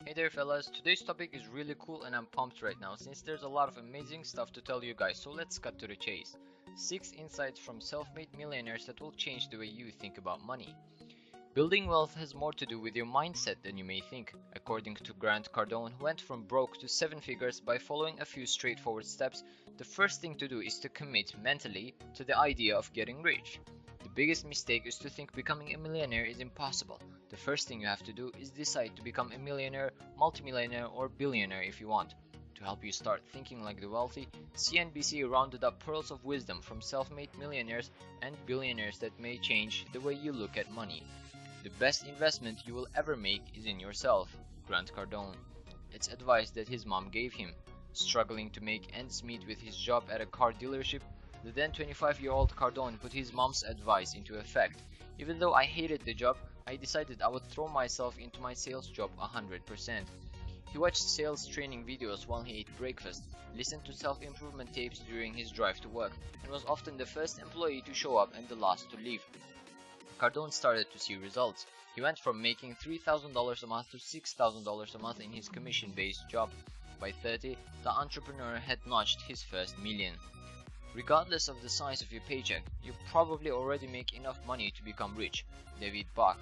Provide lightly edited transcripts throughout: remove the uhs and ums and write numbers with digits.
Hey there fellas, today's topic is really cool and I'm pumped right now since there's a lot of amazing stuff to tell you guys, so let's cut to the chase. 6 insights from self-made millionaires that will change the way you think about money. Building wealth has more to do with your mindset than you may think, according to Grant Cardone, who went from broke to 7 figures by following a few straightforward steps. The first thing to do is to commit mentally to the idea of getting rich. The biggest mistake is to think becoming a millionaire is impossible. The first thing you have to do is decide to become a millionaire, multimillionaire, or billionaire if you want. To help you start thinking like the wealthy, CNBC rounded up pearls of wisdom from self-made millionaires and billionaires that may change the way you look at money. The best investment you will ever make is in yourself, Grant Cardone. It's advice that his mom gave him. Struggling to make ends meet with his job at a car dealership, the then 25-year-old Cardone put his mom's advice into effect. Even though I hated the job, I decided I would throw myself into my sales job 100%. He watched sales training videos while he ate breakfast, listened to self-improvement tapes during his drive to work, and was often the first employee to show up and the last to leave. Cardone started to see results. He went from making $3,000 a month to $6,000 a month in his commission-based job. By 30, the entrepreneur had notched his first million. Regardless of the size of your paycheck, you probably already make enough money to become rich. David Bach.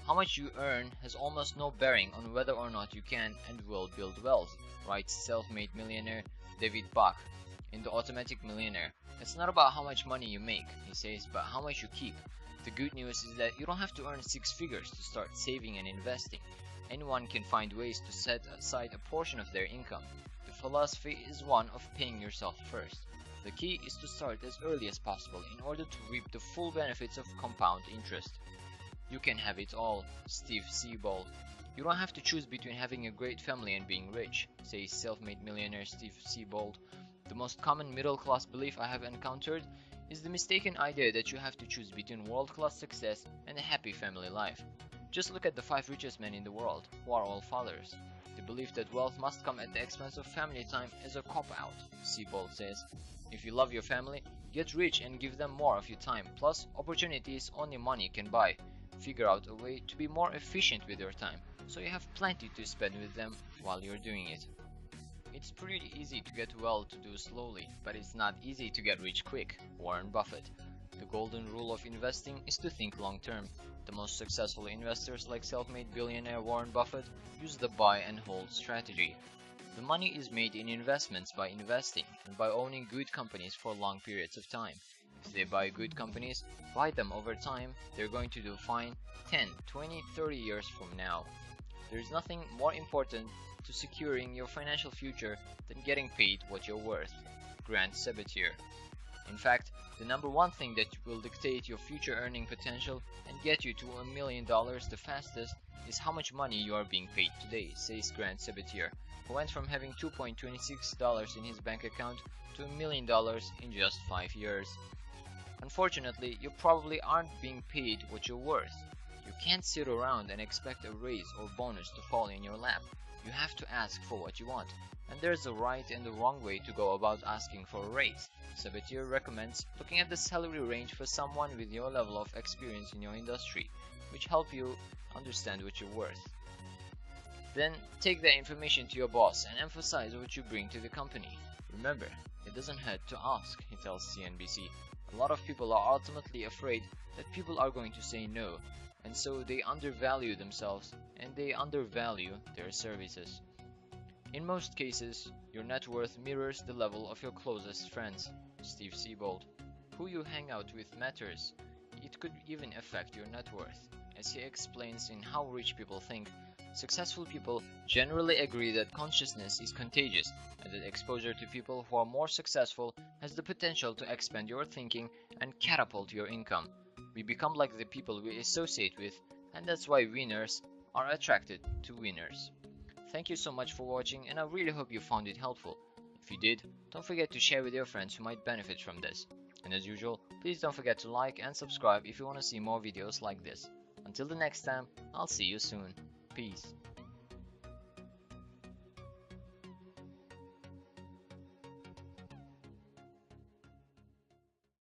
How much you earn has almost no bearing on whether or not you can and will build wealth, writes self-made millionaire David Bach in The Automatic Millionaire. It's not about how much money you make, he says, but how much you keep. The good news is that you don't have to earn 6 figures to start saving and investing. Anyone can find ways to set aside a portion of their income. The philosophy is one of paying yourself first. The key is to start as early as possible in order to reap the full benefits of compound interest. You can have it all, Steve Siebold. You don't have to choose between having a great family and being rich, says self-made millionaire Steve Siebold. The most common middle-class belief I have encountered is the mistaken idea that you have to choose between world-class success and a happy family life. Just look at the 5 richest men in the world, who are all fathers. The belief that wealth must come at the expense of family time is a cop-out, Siebold says. If you love your family, get rich and give them more of your time, plus opportunities only money can buy. Figure out a way to be more efficient with your time, so you have plenty to spend with them while you're doing it. It's pretty easy to get well to do slowly, but it's not easy to get rich quick, Warren Buffett. The golden rule of investing is to think long term. The most successful investors like self-made billionaire Warren Buffett use the buy and hold strategy. The money is made in investments by investing and by owning good companies for long periods of time. If they buy good companies, buy them over time, they're going to do fine 10, 20, 30 years from now. There's nothing more important to securing your financial future than getting paid what you're worth. Grant Cardone. In fact, the number one thing that will dictate your future earning potential and get you to $1 million the fastest is how much money you are being paid today, says Grant Cardone, who went from having $2.26 in his bank account to $1 million in just 5 years. Unfortunately, you probably aren't being paid what you're worth. You can't sit around and expect a raise or bonus to fall in your lap. You have to ask for what you want, and there's a right and a wrong way to go about asking for a raise. Cardone recommends looking at the salary range for someone with your level of experience in your industry, which help you understand what you're worth. Then take that information to your boss and emphasize what you bring to the company. Remember, it doesn't hurt to ask, he tells CNBC. A lot of people are ultimately afraid that people are going to say no, and so they undervalue themselves and they undervalue their services. In most cases, your net worth mirrors the level of your closest friends, Steve Siebold. Who you hang out with matters. It could even affect your net worth. As he explains in How Rich People Think, successful people generally agree that consciousness is contagious and that exposure to people who are more successful has the potential to expand your thinking and catapult your income. We become like the people we associate with, and that's why winners are attracted to winners. Thank you so much for watching, and I really hope you found it helpful. If you did, don't forget to share with your friends who might benefit from this. And as usual, please don't forget to like and subscribe if you want to see more videos like this. Until the next time, I'll see you soon. Peace.